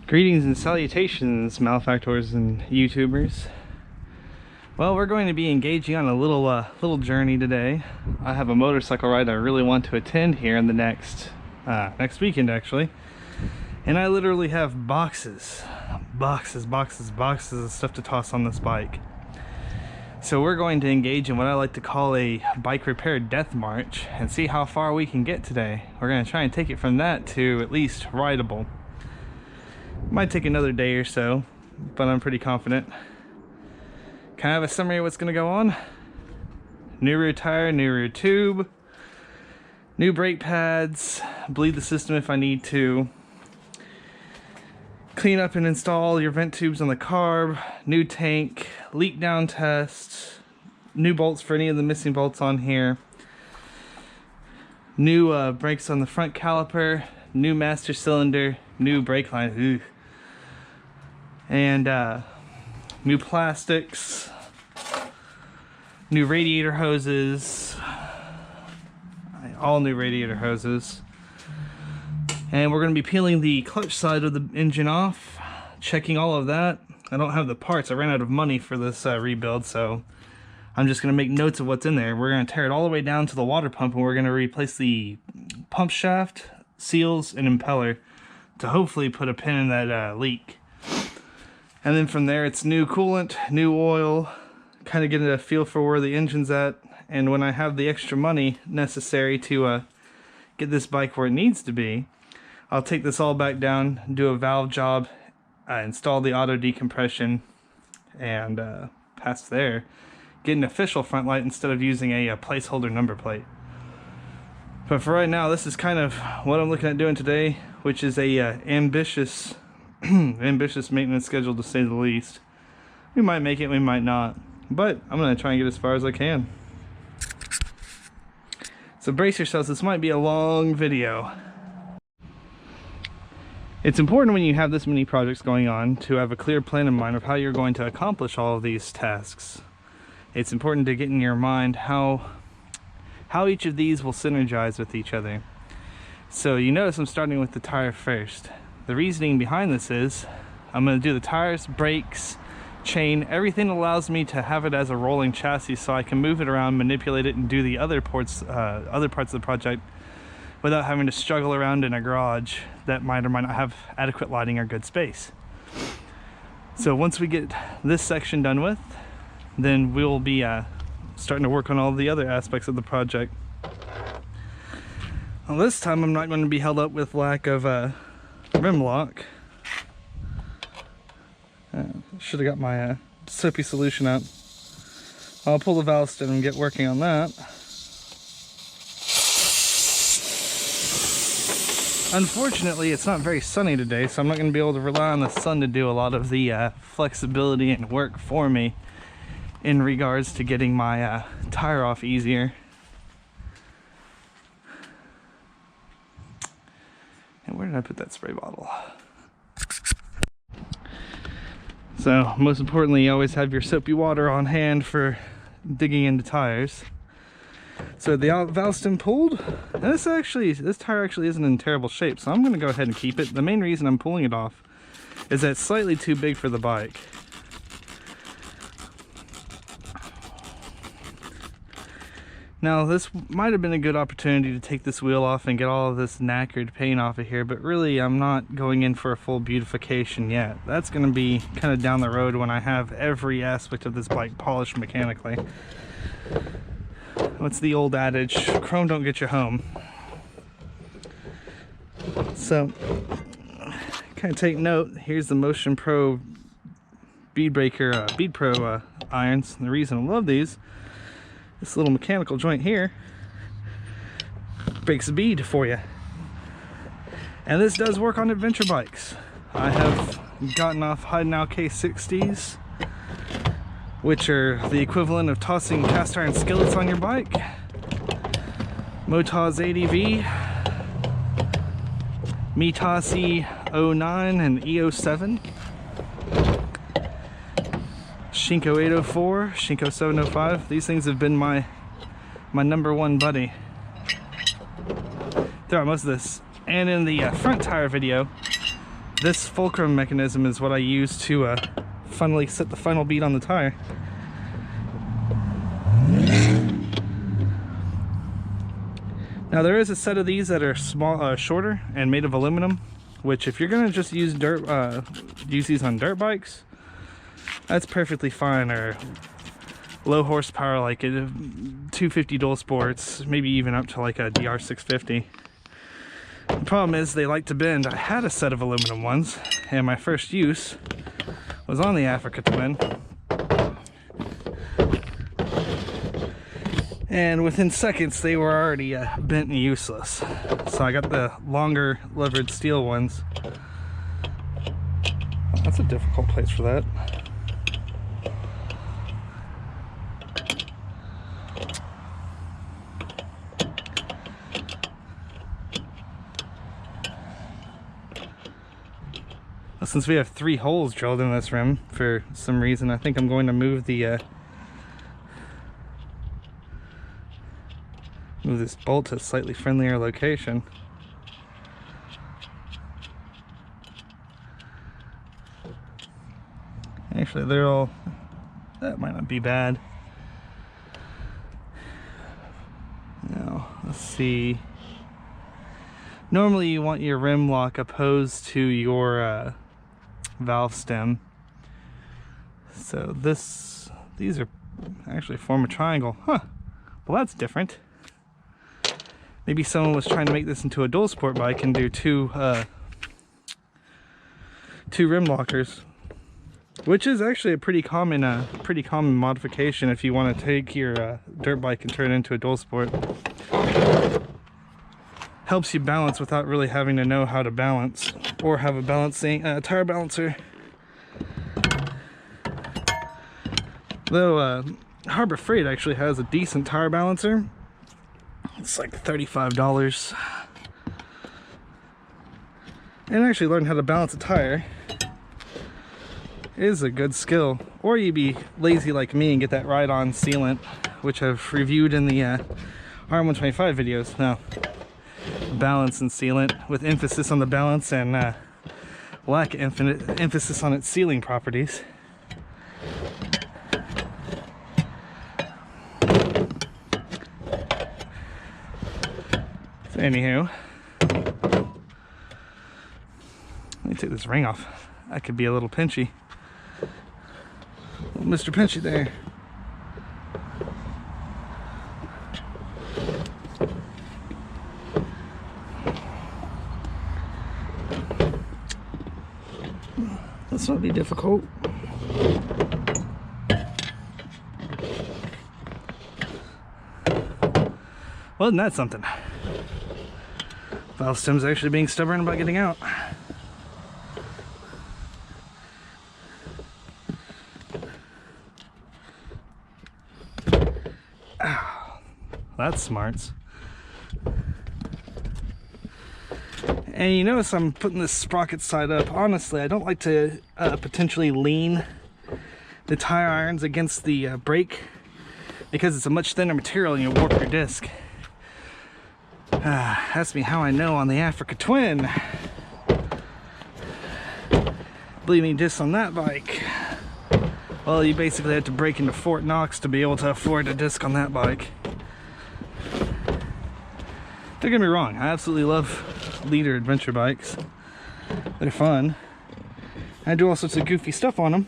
Greetings and salutations, malefactors and YouTubers. Well, we're going to be engaging on a little journey today. I have a motorcycle ride I really want to attend here in the next weekend, actually. And I literally have boxes of stuff to toss on this bike. So we're going to engage in what I like to call a bike repair death march and see how far we can get today. We're going to try and take it from that to at least rideable. Might take another day or so, but I'm pretty confident. Kind of a summary of what's going to go on. New rear tire, new rear tube, new brake pads, bleed the system if I need to, clean up and install your vent tubes on the carb, new tank, leak down test, new bolts for any of the missing bolts on here, new brakes on the front caliper, new master cylinder, new brake line, and new plastics, new radiator hoses, all new radiator hoses. And we're going to be peeling the clutch side of the engine off, checking all of that. I don't have the parts. I ran out of money for this rebuild, so I'm just going to make notes of what's in there. We're going to tear it all the way down to the water pump, and we're going to replace the pump shaft, seals, and impeller to hopefully put a pin in that leak. And then from there, it's new coolant, new oil, kind of getting a feel for where the engine's at. And when I have the extra money necessary to get this bike where it needs to be, I'll take this all back down, do a valve job, install the auto decompression, and pass there. Get an official front light instead of using a placeholder number plate. But for right now, this is kind of what I'm looking at doing today, which is a ambitious maintenance schedule, to say the least. We might make it, we might not, but I'm going to try and get as far as I can. So brace yourselves, this might be a long video. It's important when you have this many projects going on to have a clear plan in mind of how you're going to accomplish all of these tasks. It's important to get in your mind how each of these will synergize with each other. So you notice I'm starting with the tire first. The reasoning behind this is I'm going to do the tires, brakes, chain, everything that allows me to have it as a rolling chassis so I can move it around, manipulate it, and do the other parts of the project without having to struggle around in a garage that might or might not have adequate lighting or good space. So once we get this section done with, then we'll be starting to work on all the other aspects of the project. Well, this time I'm not going to be held up with lack of rim lock. Should have got my soapy solution out. I'll pull the valve stem and get working on that. Unfortunately, it's not very sunny today, so I'm not going to be able to rely on the sun to do a lot of the flexibility and work for me in regards to getting my tire off easier. And where did I put that spray bottle? So, most importantly, you always have your soapy water on hand for digging into tires. So the valve stem pulled. This tire actually isn't in terrible shape, so I'm going to go ahead and keep it. The main reason I'm pulling it off is that it's slightly too big for the bike. Now, this might have been a good opportunity to take this wheel off and get all of this knackered paint off of here, but really I'm not going in for a full beautification yet. That's going to be kind of down the road when I have every aspect of this bike polished mechanically. What's the old adage? Chrome don't get you home. So, kind of take note, here's the Motion Pro Bead Pro irons. And the reason I love these, this little mechanical joint here breaks a bead for you. And this does work on adventure bikes. I have gotten off Heidenau K60s, which are the equivalent of tossing cast iron skillets on your bike. Motaz ADV, Mitasi 09 and E07, Shinko 804, Shinko 705. These things have been my number one buddy throughout most of this. And in the front tire video, This fulcrum mechanism is what I use to finally set the final bead on the tire. Now there is a set of these that are small, shorter and made of aluminum, which if you're gonna just use use these on dirt bikes, that's perfectly fine, or low horsepower like a 250 dual sports, maybe even up to like a WR400. The problem is they like to bend. I had a set of aluminum ones, and my first use was on the Africa Twin. And within seconds, they were already bent and useless. So I got the longer levered steel ones. That's a difficult place for that. Since we have 3 holes drilled in this rim for some reason, I think I'm going to move the move this bolt to a slightly friendlier location. Actually, they're all, that might not be bad. Now, let's see. Normally you want your rim lock opposed to your valve stem. So these are actually form a triangle. Huh. Well, that's different. Maybe someone was trying to make this into a dual sport bike and do two rim lockers, which is actually a pretty common modification if you want to take your dirt bike and turn it into a dual sport. Helps you balance without really having to know how to balance or have a balancing tire balancer. Though Harbor Freight actually has a decent tire balancer. It's like $35. And actually learn how to balance a tire is a good skill. Or you'd be lazy like me and get that ride-on sealant, which I've reviewed in the R125 videos. Now, balance and sealant with emphasis on the balance and lack of emphasis on its sealing properties. So anywho, let me take this ring off. That could be a little pinchy. Little Mr. Pinchy there. This will be difficult. Well, isn't that something? Valve stem's actually being stubborn about getting out. Ow, that's smarts. And you notice I'm putting this sprocket side up. Honestly, I don't like to potentially lean the tire irons against the brake because it's a much thinner material and you warp your disc. Ask me how I know on the Africa Twin. Believe me, just on that bike. Well, you basically had to break into Fort Knox to be able to afford a disc on that bike. Don't get me wrong, I absolutely love leader adventure bikes. They're fun. I do all sorts of goofy stuff on them.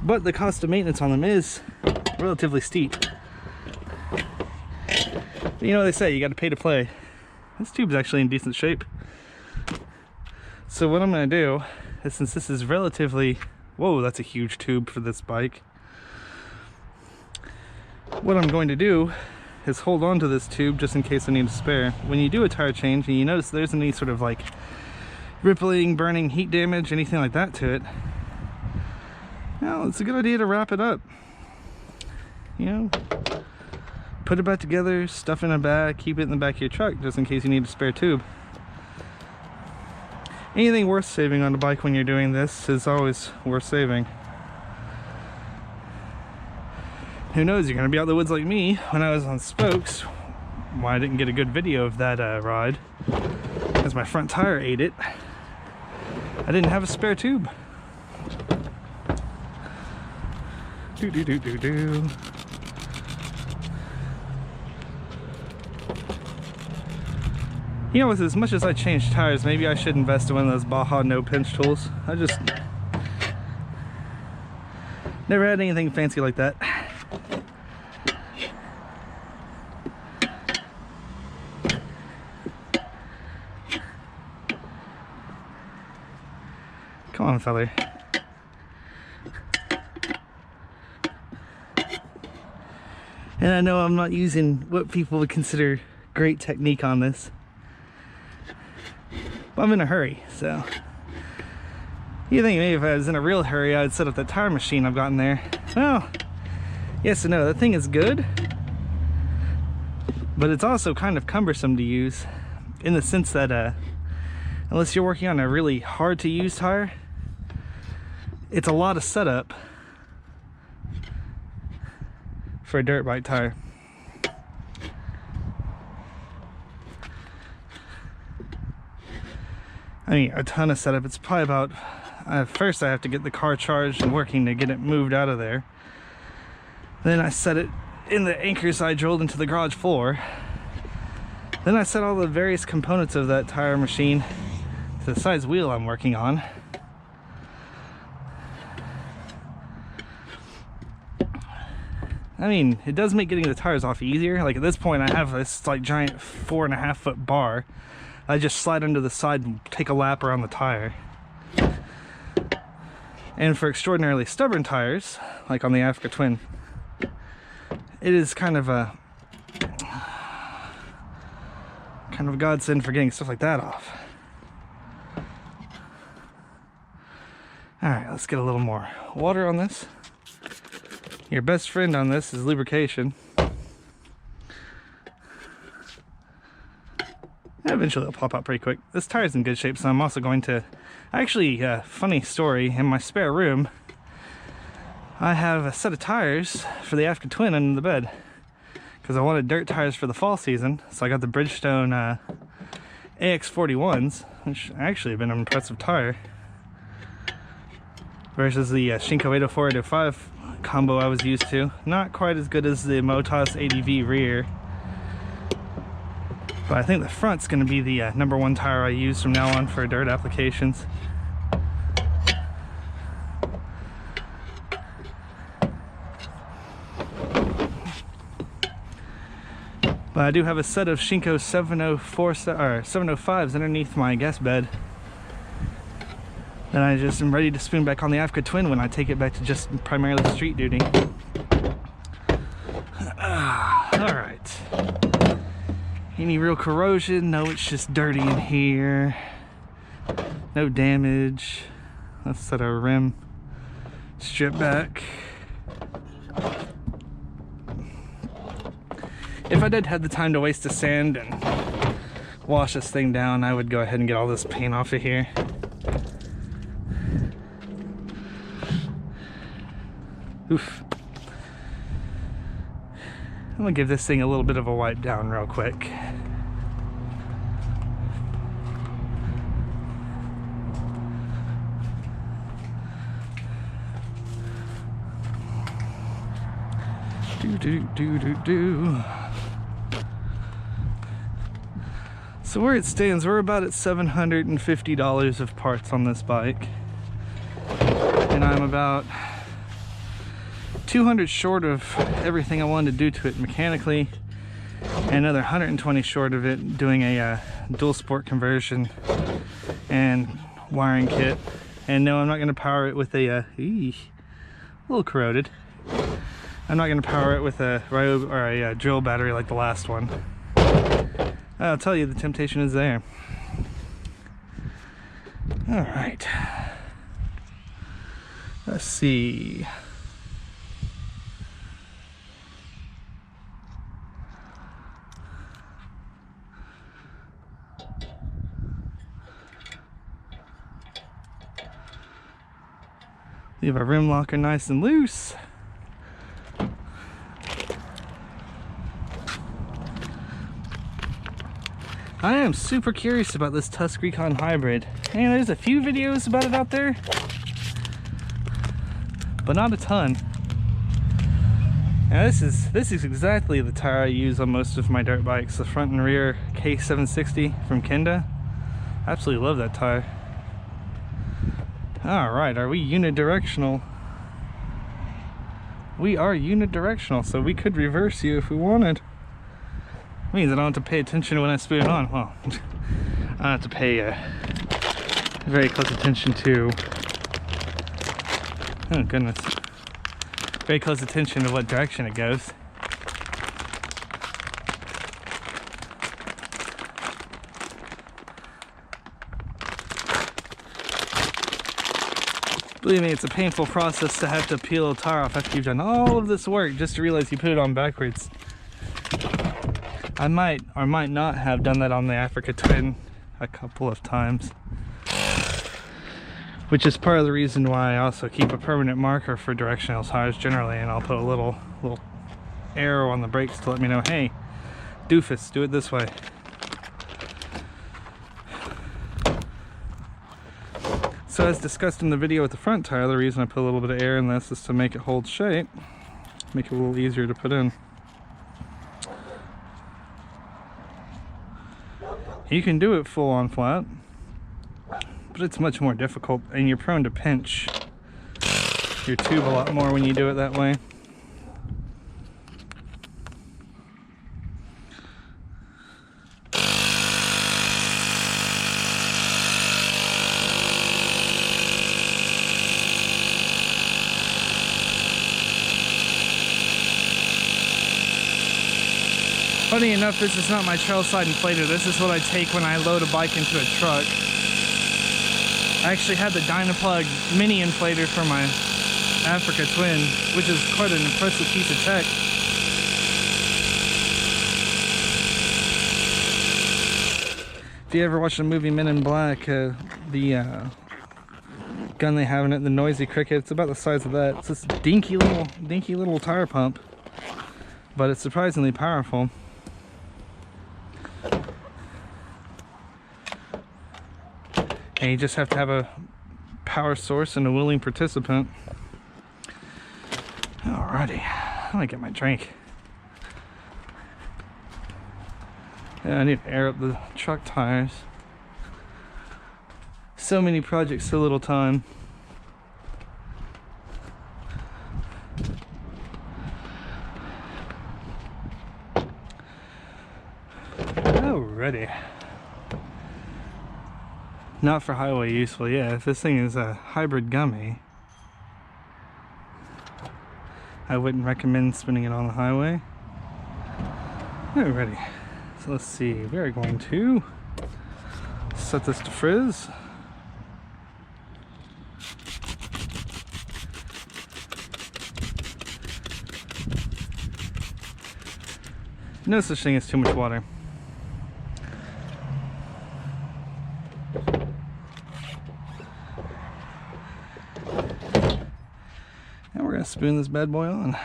But the cost of maintenance on them is relatively steep. But you know what they say, you gotta pay to play. This tube's actually in decent shape. So what I'm gonna do is, since this is relatively, whoa, that's a huge tube for this bike. What I'm going to do is hold on to this tube just in case I need a spare. When you do a tire change and you notice there isn't any sort of like rippling, burning, heat damage, anything like that to it, well, it's a good idea to wrap it up. You know, put it back together, stuff it in a bag, keep it in the back of your truck just in case you need a spare tube. Anything worth saving on the bike when you're doing this is always worth saving. Who knows, you're gonna be out in the woods like me when I was on spokes. Why I didn't get a good video of that ride, because my front tire ate it. I didn't have a spare tube. Do. You know, with as much as I change tires, maybe I should invest in one of those Baja no pinch tools. I just never had anything fancy like that. Come on, feller. And I know I'm not using what people would consider great technique on this, but I'm in a hurry, so. You think maybe if I was in a real hurry, I'd set up that tire machine I've gotten there. Well, yes and no. That thing is good, but it's also kind of cumbersome to use in the sense that unless you're working on a really hard to use tire, it's a lot of setup for a dirt bike tire. I mean, a ton of setup. It's probably about, first I have to get the car charged and working to get it moved out of there. Then I set it in the anchors I drilled into the garage floor. Then I set all the various components of that tire machine to the size wheel I'm working on. I mean, it does make getting the tires off easier. Like at this point I have this like giant 4.5 foot bar. I just slide under the side and take a lap around the tire. And for extraordinarily stubborn tires, like on the Africa Twin, it is kind of a godsend for getting stuff like that off. All right, let's get a little more water on this. Your best friend on this is lubrication. Eventually it'll pop out pretty quick. This tire's in good shape, so I'm also going to... Actually, funny story, in my spare room, I have a set of tires for the Africa Twin under the bed. Because I wanted dirt tires for the fall season, so I got the Bridgestone AX41s, which actually have been an impressive tire. Versus the Shinko 804, 805 combo I was used to. Not quite as good as the Motos ADV rear. But I think the front's going to be the #1 tire I use from now on for dirt applications. But I do have a set of Shinko 705s underneath my guest bed. Then I just am ready to spoon back on the Africa Twin when I take it back to just primarily street duty. Alright. Any real corrosion? No, it's just dirty in here. No damage. Let's set our rim strip back. If I did have the time to waste a sand and wash this thing down, I would go ahead and get all this paint off of here. Oof. I'm gonna give this thing a little bit of a wipe down real quick. Do. So where it stands, we're about at $750 of parts on this bike. And I'm about 200 short of everything I wanted to do to it mechanically, and another 120 short of it doing a dual sport conversion and wiring kit. And no, I'm not going to power it with a little corroded. I'm not going to power it with a Ryobi or a drill battery like the last one. I'll tell you, the temptation is there. All right, let's see. Leave our rim locker nice and loose. I am super curious about this Tusk Recon Hybrid. And there's a few videos about it out there, but not a ton. Now this is exactly the tire I use on most of my dirt bikes, the front and rear K760 from Kenda. Absolutely love that tire. Alright, are we unidirectional? We are unidirectional, so we could reverse you if we wanted. Means I don't have to pay attention when I spin it on. Well, I have to pay very close attention to, oh goodness, very close attention to what direction it goes. Believe me, it's a painful process to have to peel a tire off after you've done all of this work just to realize you put it on backwards. I might or might not have done that on the Africa Twin a couple of times, which is part of the reason why I also keep a permanent marker for directional tires generally, and I'll put a little arrow on the brakes to let me know, hey, doofus, do it this way. So as discussed in the video with the front tire, the reason I put a little bit of air in this is to make it hold shape, make it a little easier to put in. You can do it full on flat, but it's much more difficult, and you're prone to pinch your tube a lot more when you do it that way. Funny enough, this is not my trail side inflator. This is what I take when I load a bike into a truck. I actually had the Dynaplug mini inflator for my Africa Twin, which is quite an impressive piece of tech. If you ever watched the movie Men in Black, the gun they have in it, the Noisy Cricket, it's about the size of that. It's this dinky little tire pump, but it's surprisingly powerful. And you just have to have a power source and a willing participant. Alrighty, let me get my drink. Yeah, I need to air up the truck tires. So many projects, so little time. Alrighty. Not for highway useful, yeah. If this thing is a hybrid gummy, I wouldn't recommend spinning it on the highway. Alrighty, so let's see. We're going to set this to frizz. No such thing as too much water. And we're going to spoon this bad boy on.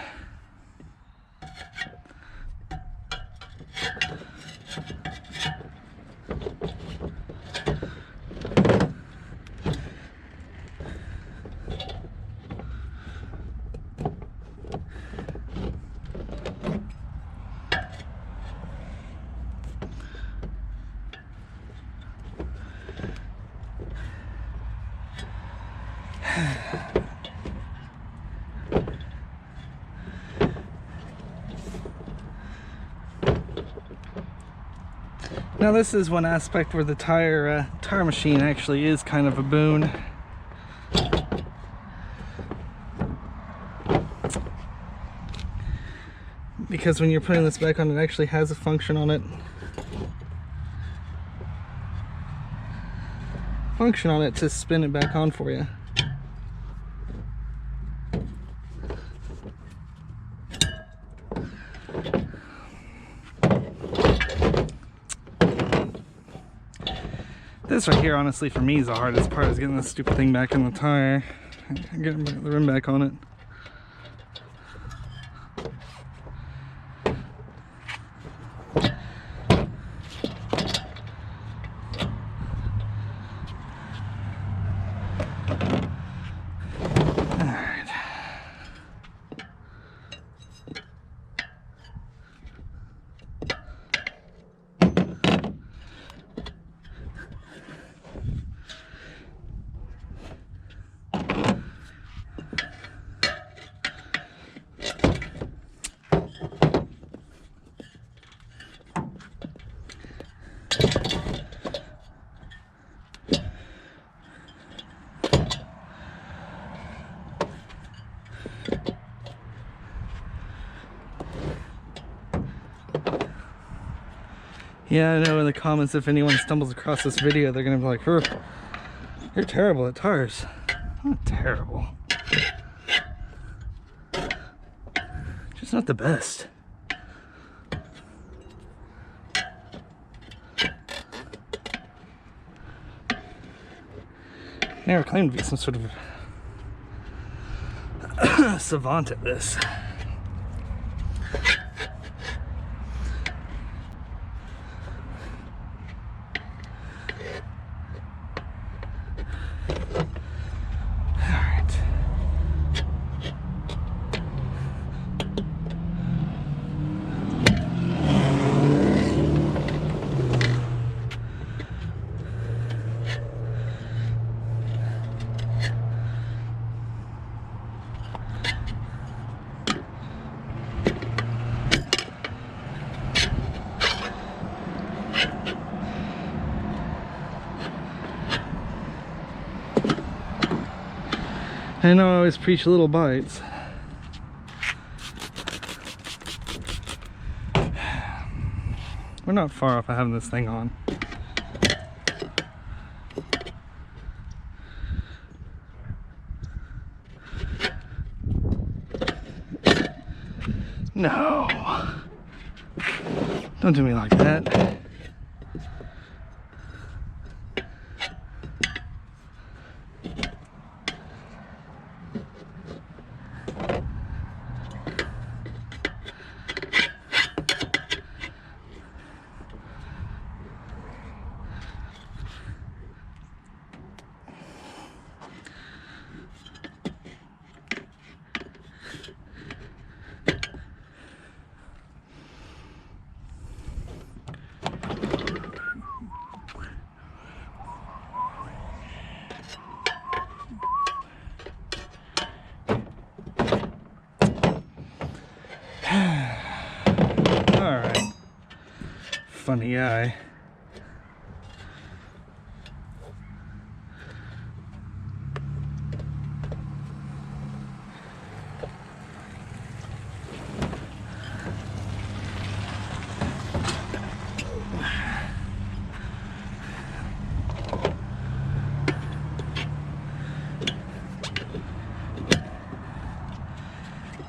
Now this is one aspect where the tire machine actually is kind of a boon. Because when you're putting this back on, it actually has a function on it. To spin it back on for you. This right here, honestly, for me is the hardest part, is getting this stupid thing back in the tire and getting the rim back on it. Yeah, I know in the comments if anyone stumbles across this video, they're gonna be like, you're terrible at tires. I'm not terrible. Just not the best. Never claimed to be some sort of savant at this. I know I always preach little bites. We're not far off of having this thing on. No. Don't do me like that. Alright. Funny guy.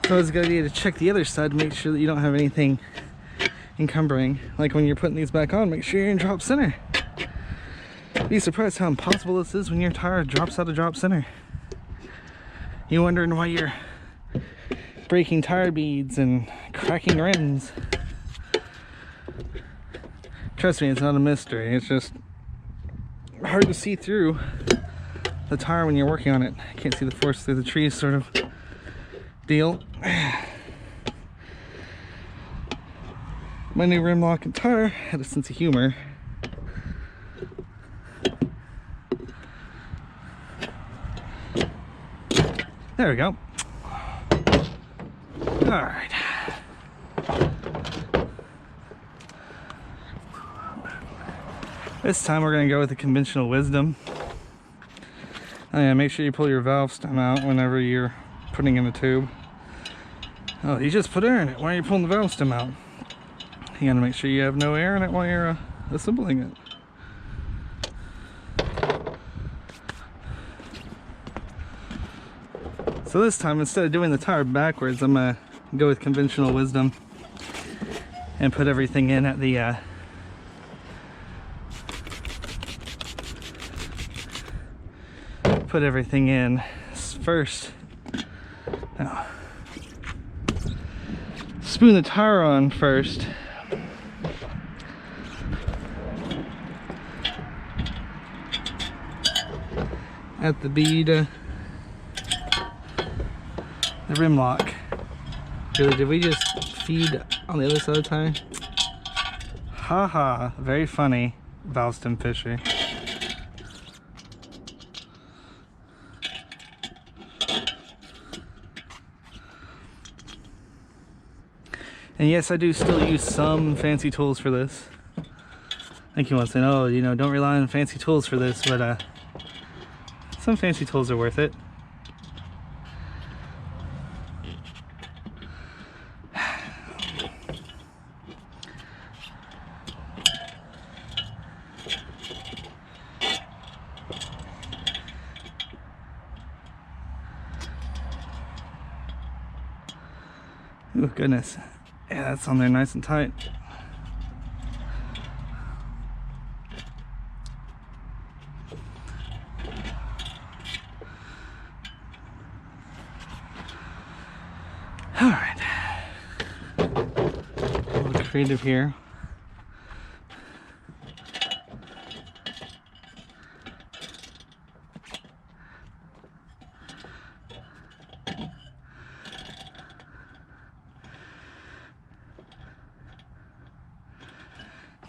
So it's a good idea to check the other side to make sure that you don't have anything encumbering. Like when you're putting these back on, make sure you're in drop center. Be surprised how impossible this is when your tire drops out of drop center. You're wondering why you're breaking tire beads and cracking rims. Trust me, it's not a mystery. It's just hard to see through the tire when you're working on it. You can't see the forest through the trees sort of deal. My new rim lock and tire had a sense of humor. There we go. Alright. This time we're going to go with the conventional wisdom. Oh yeah, make sure you pull your valve stem out whenever you're putting in a tube. Oh, you just put air in it. Why are you pulling the valve stem out? You gotta make sure you have no air in it while you're assembling it. So this time, instead of doing the tire backwards, I'm gonna go with conventional wisdom and put everything in at the put everything in first. Now, spoon the tire on first. At the bead, the rim lock. Really, did we just feed on the other side of the tire? Haha, very funny, valve stem fisher. And yes, I do still use some fancy tools for this. I think you want to say, oh, you know, don't rely on fancy tools for this, but some fancy tools are worth it. Oh goodness. Yeah, that's on there nice and tight. All right. A little creative here.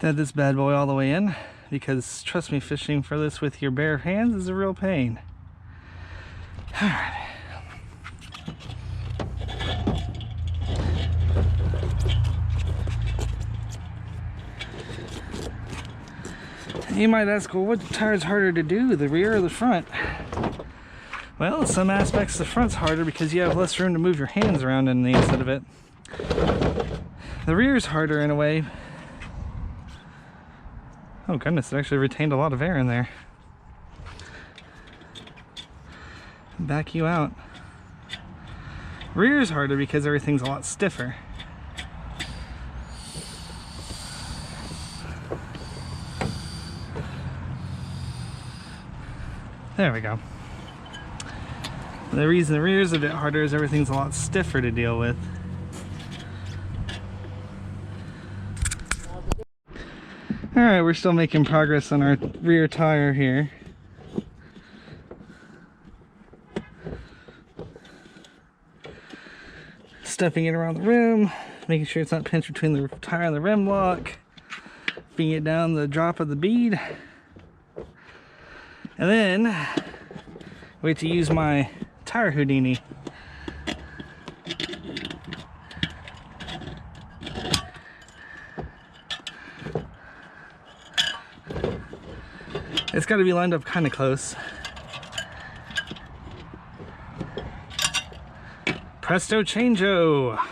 Add this bad boy all the way in, because trust me, fishing for this with your bare hands is a real pain. All right. You might ask, well, what tire is harder to do, the rear or the front? Well, in some aspects the front's harder because you have less room to move your hands around in the inside of it. The rear's harder in a way. Oh goodness, it actually retained a lot of air in there. Back you out. Rear's harder because everything's a lot stiffer. There we go. The reason the rear is a bit harder is everything's a lot stiffer to deal with. Alright, we're still making progress on our rear tire here. Stuffing it around the rim, making sure it's not pinched between the tire and the rim lock, bringing it down the drop of the bead. And then, wait to use my tire Houdini. It's got to be lined up kind of close. Presto changeo!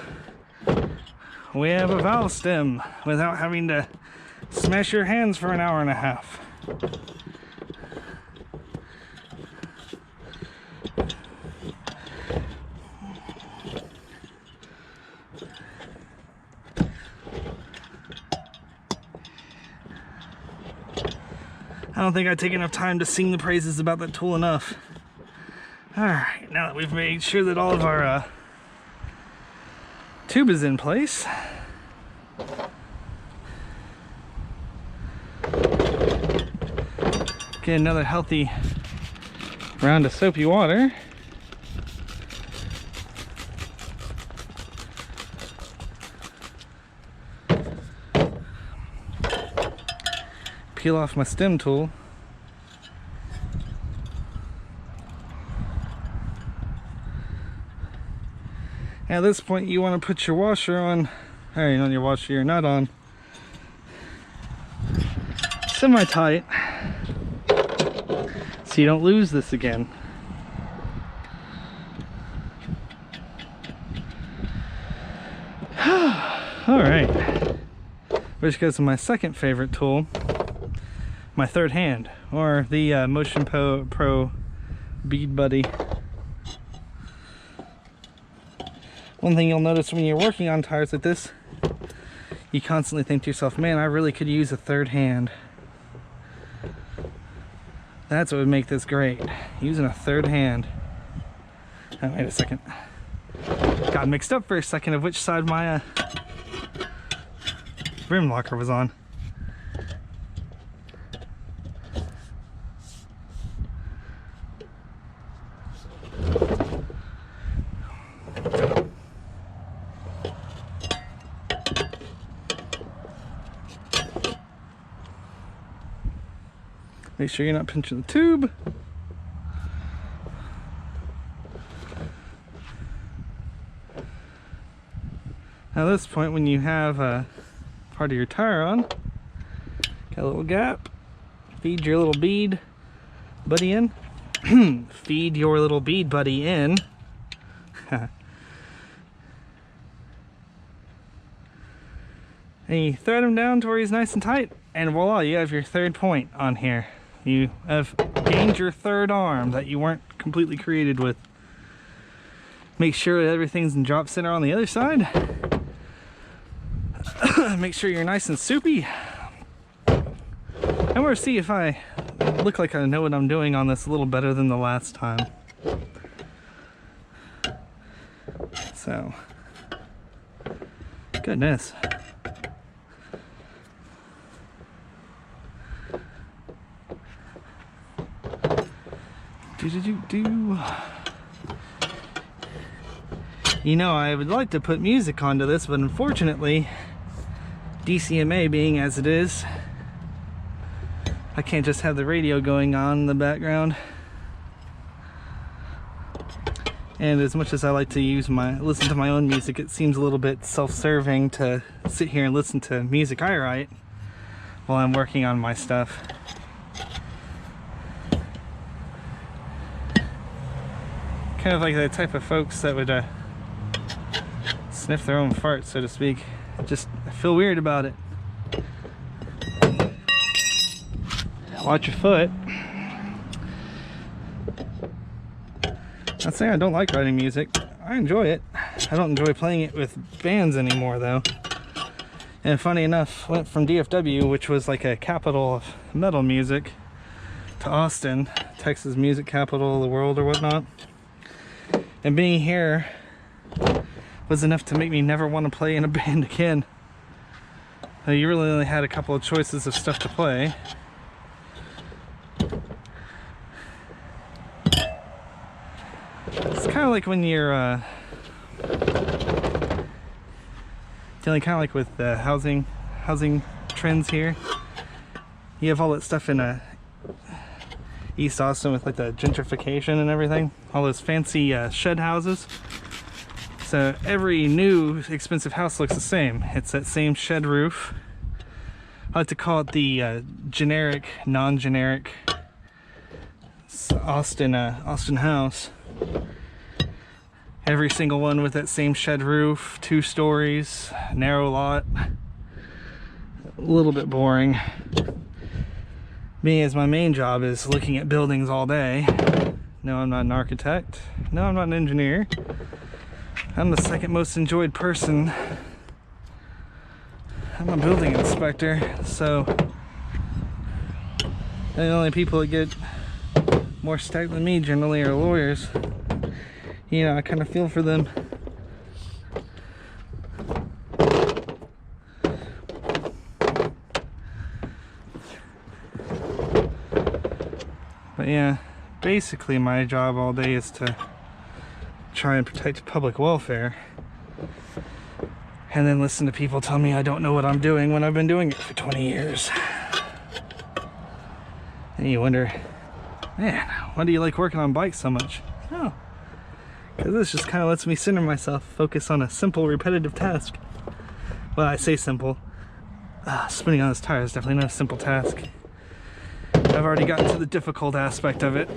We have a valve stem without having to smash your hands for an hour and a half. I don't think I take enough time to sing the praises about that tool enough. Alright, now that we've made sure that all of our tube is in place, get another healthy round of soapy water. Peel off my stem tool. At this point you want to put your washer on, or not your washer, your nut on semi-tight so you don't lose this again. Alright, which goes to my second favorite tool, my third hand, or the Motion Pro Bead Buddy. One thing you'll notice when you're working on tires like this, you constantly think to yourself, man, I really could use a third hand. That's what would make this great, using a third hand. Oh, wait a second. Got mixed up for a second of which side my rim locker was on. Make sure you're not pinching the tube. Now at this point, when you have part of your tire on, got a little gap, feed your little bead buddy in. Feed your little bead buddy in. And you thread him down to where he's nice and tight, and voila, you have your third point on here. You have gained your third arm that you weren't completely created with. Make sure everything's in drop center on the other side. Make sure you're nice and soupy. And we'll see if I look like I know what I'm doing on this a little better than the last time. So, goodness. You know, I would like to put music onto this, but unfortunately, DCMA being as it is, I can't just have the radio going on in the background. And as much as I like to listen to my own music, it seems a little bit self-serving to sit here and listen to music I write while I'm working on my stuff. Kind of like the type of folks that would sniff their own fart, so to speak. I feel weird about it. Watch your foot. Not saying I don't like writing music. I enjoy it. I don't enjoy playing it with bands anymore, though. And funny enough, went from DFW, which was like a capital of metal music, to Austin, Texas music capital of the world or whatnot. And being here was enough to make me never want to play in a band again. You really only had a couple of choices of stuff to play. It's kind of like when you're dealing kind of like with housing trends here. You have all that stuff in East Austin with like the gentrification and everything, all those fancy shed houses. So every new expensive house looks the same. It's that same shed roof. I like to call it the generic, non-generic Austin house. Every single one with that same shed roof, 2 stories, narrow lot. A little bit boring. Me, as my main job is looking at buildings all day. No, I'm not an architect. No, I'm not an engineer. I'm the second most enjoyed person. I'm a building inspector, so the only people that get more stacked than me generally are lawyers. You know, I kind of feel for them. But yeah, basically my job all day is to try and protect public welfare, and then listen to people tell me I don't know what I'm doing when I've been doing it for 20 years. And you wonder, man, why do you like working on bikes so much? Oh, because this just kind of lets me center myself, focus on a simple, repetitive task. Well, I say simple. Spinning on this tire is definitely not a simple task. I've already gotten to the difficult aspect of it.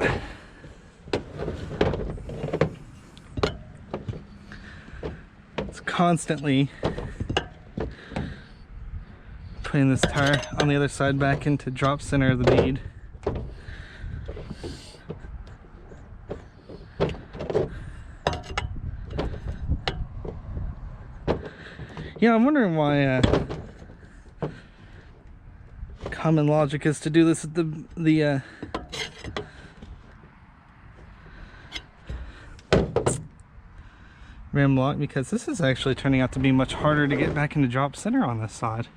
It's constantly putting this tire on the other side back into drop center of the bead. Yeah, I'm wondering why common logic is to do this at the rim lock, because this is actually turning out to be much harder to get back into drop center on this side.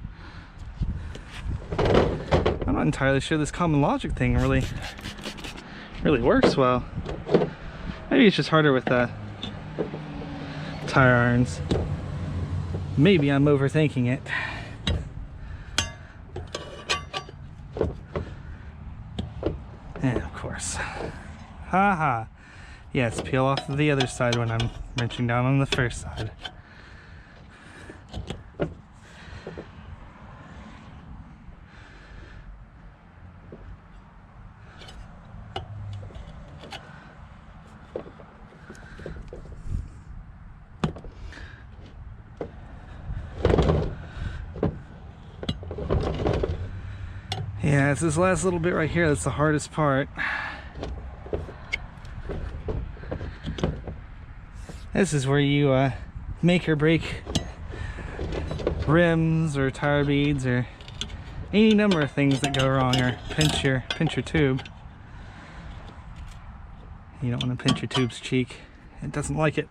I'm not entirely sure this common logic thing really works well. Maybe it's just harder with tire irons. Maybe I'm overthinking it. And of course, haha. Yes, peel off the other side when I'm wrenching down on the first side. Yeah, it's this last little bit right here that's the hardest part. This is where you make or break rims or tire beads or any number of things that go wrong, or pinch your tube. You don't want to pinch your tube's cheek. It doesn't like it.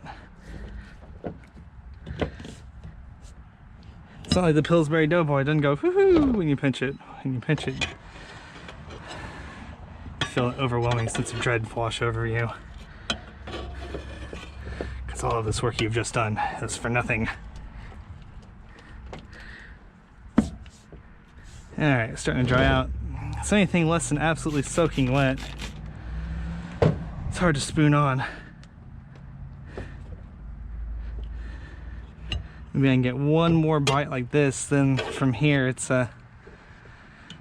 It's not like the Pillsbury Doughboy. It doesn't go whoo-hoo when you pinch it. When you pinch it, you feel an overwhelming sense of dread wash over you. Because all of this work you've just done is for nothing. Alright, it's starting to dry out. It's anything less than absolutely soaking wet. It's hard to spoon on. Maybe I can get one more bite like this, then from here it's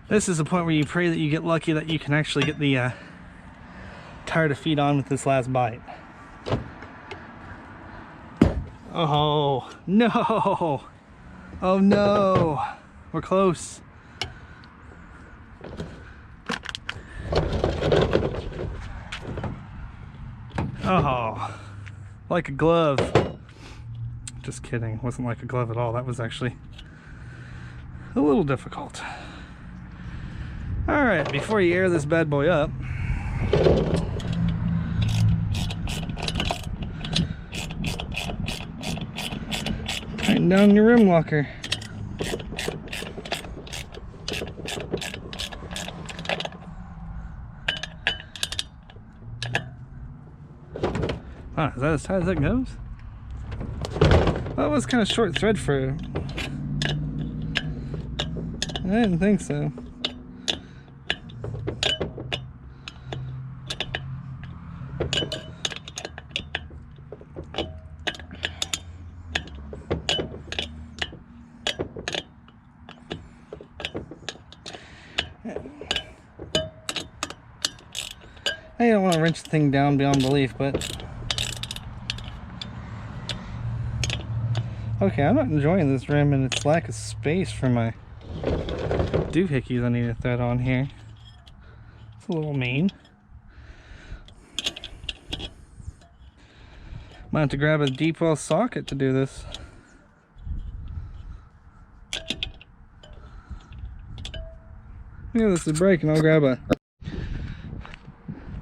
this is the point where you pray that you get lucky that you can actually get the tire to feed on with this last bite. Oh no! Oh no! We're close. Oh, like a glove. Just kidding, it wasn't like a glove at all. That was actually a little difficult. Alright, before you air this bad boy up, tighten down your rim locker. Wow, is that as tight as that goes? Well, it was kind of short thread for... I didn't think so. I don't want to wrench the thing down beyond belief, but... Okay, I'm not enjoying this rim and its lack of space for my doohickeys I need to thread on here. It's a little mean. Might have to grab a deep well socket to do this. Yeah, this is breaking. I'll grab a...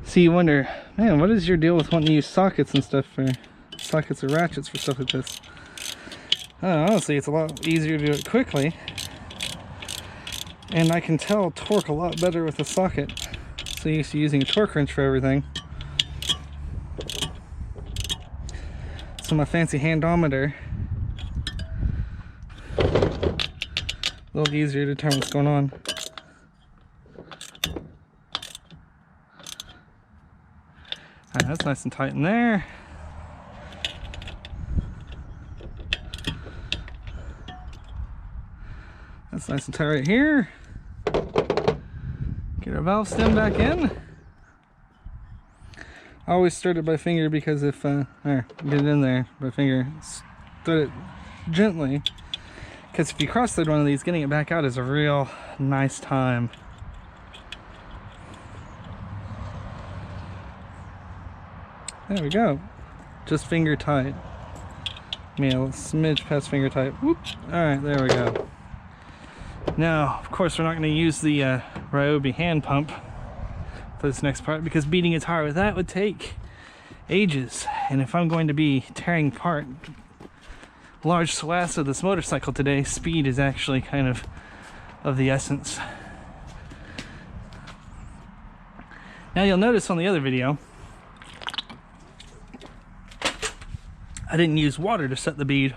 See, you wonder, man, what is your deal with wanting to use sockets and stuff for... sockets or ratchets for stuff like this? Honestly, it's a lot easier to do it quickly, and I can tell torque a lot better with a socket. So used to using a torque wrench for everything. So my fancy handometer, a little easier to determine what's going on. Alright, that's nice and tight in there. That's nice and tight right here. Get our valve stem back in. I always start it by finger because if, there, get it in there by finger. Thread it gently. Because if you cross thread one of these, getting it back out is a real nice time. There we go. Just finger tight. Maybe a little smidge past finger tight. Whoop. Alright, there we go. Now, of course, we're not going to use the Ryobi hand pump for this next part because beating a tire with that would take ages. And if I'm going to be tearing apart large swaths of this motorcycle today, speed is actually kind of the essence. Now you'll notice on the other video, I didn't use water to set the bead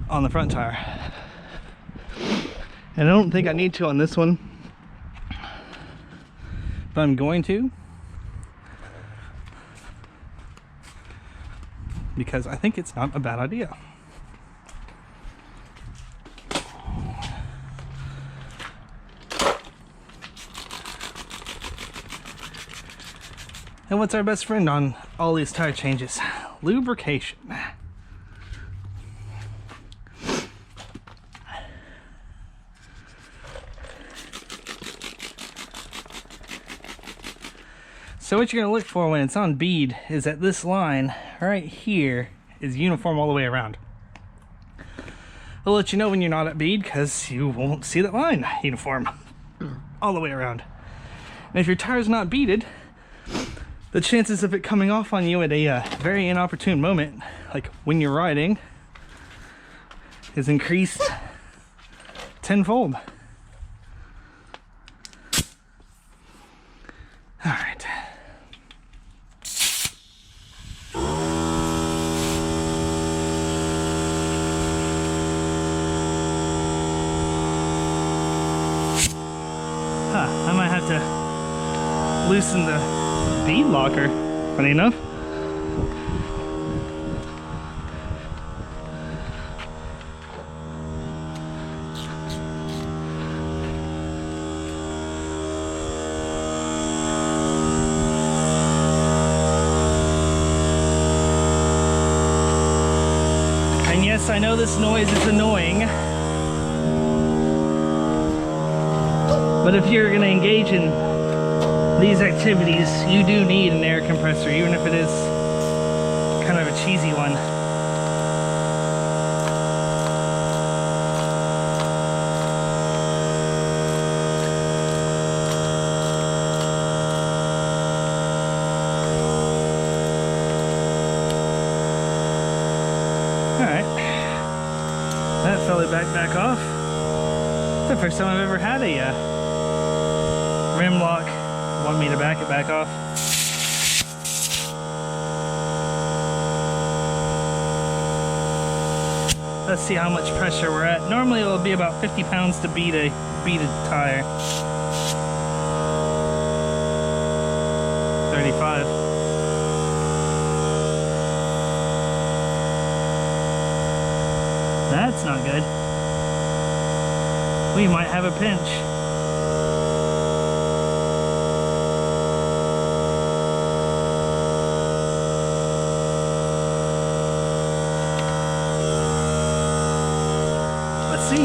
on the front tire. And I don't think I need to on this one, but I'm going to, because I think it's not a bad idea. And what's our best friend on all these tire changes? Lubrication. So what you're gonna look for when it's on bead is that this line right here is uniform all the way around. It'll let you know when you're not at bead because you won't see that line uniform all the way around. And if your tire's not beaded, the chances of it coming off on you at a very inopportune moment, like when you're riding, is increased tenfold. All right. I might have to loosen the bead locker, funny enough. And yes, I know this noise is annoying. But if you're going to engage in these activities, you do need an air compressor, even if it is kind of a cheesy one. Alright. That fell back off. It's the first time I've ever had a rim lock want me to back it back off. Let's see how much pressure we're at. Normally it'll be about 50 pounds to beat a tire. 35. That's not good. We might have a pinch. See.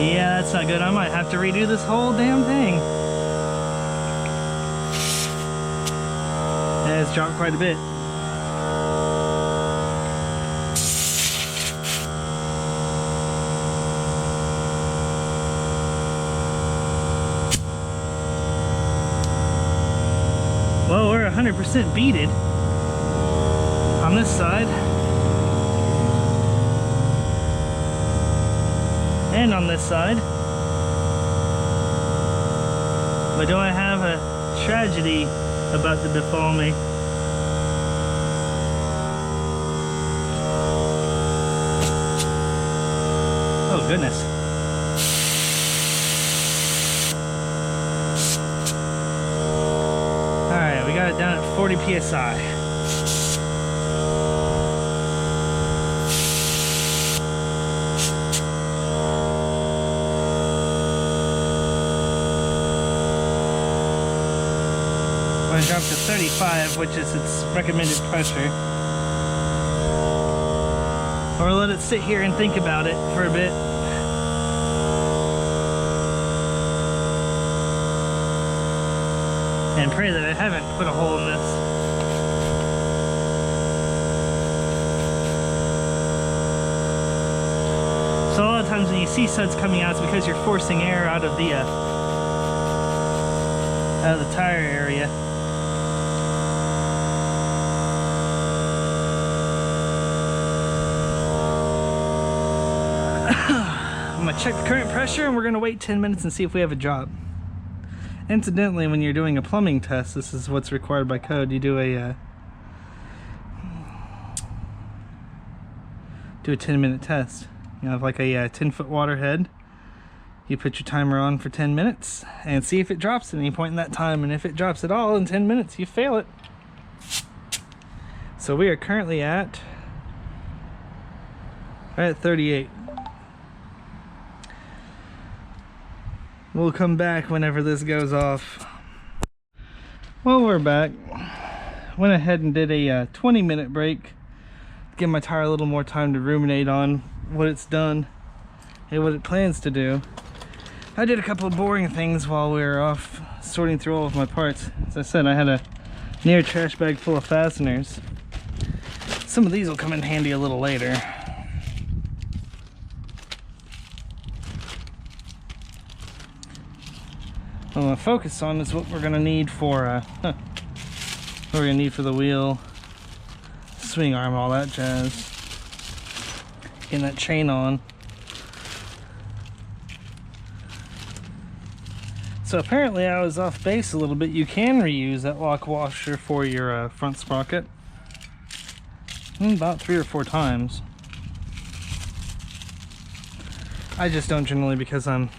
Yeah, that's not good. I might have to redo this whole damn thing. Yeah, it's dropped quite a bit. Well, we're 100% beaded on this side. And on this side. But do I have a tragedy about to befall me? Oh goodness. Alright, we got it down at 40 psi. I'm going to drop to 35, which is its recommended pressure. Or let it sit here and think about it for a bit. And pray that I haven't put a hole in this. So a lot of times when you see suds coming out, it's because you're forcing air out of the tire area. I'm gonna check the current pressure and we're gonna wait 10 minutes and see if we have a drop. Incidentally, when you're doing a plumbing test, this is what's required by code. You do a 10-minute test. You have like a 10-foot water head. You put your timer on for 10 minutes and see if it drops at any point in that time. And if it drops at all in 10 minutes, you fail it. So we are currently at 38. We'll come back whenever this goes off. Well, we're back. Went ahead and did a 20-minute break. Give my tire a little more time to ruminate on what it's done and what it plans to do. I did a couple of boring things while we were off sorting through all of my parts. As I said, I had a near trash bag full of fasteners. Some of these will come in handy a little later. What I'm gonna focus on is what we're gonna need for what we're gonna need for the wheel, swing arm, all that jazz. Getting that chain on. So apparently I was off base a little bit. You can reuse that lock washer for your front sprocket. About 3 or 4 times. I just don't generally because I'm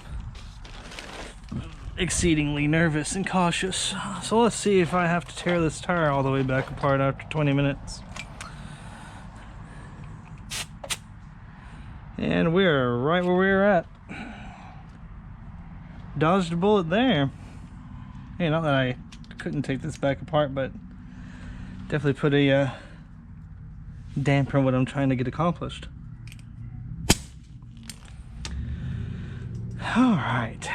exceedingly nervous and cautious. So let's see if I have to tear this tire all the way back apart after 20 minutes. And we're right where we were at. Dodged a bullet there. Hey, not that I couldn't take this back apart, but definitely put a damper on what I'm trying to get accomplished. All right.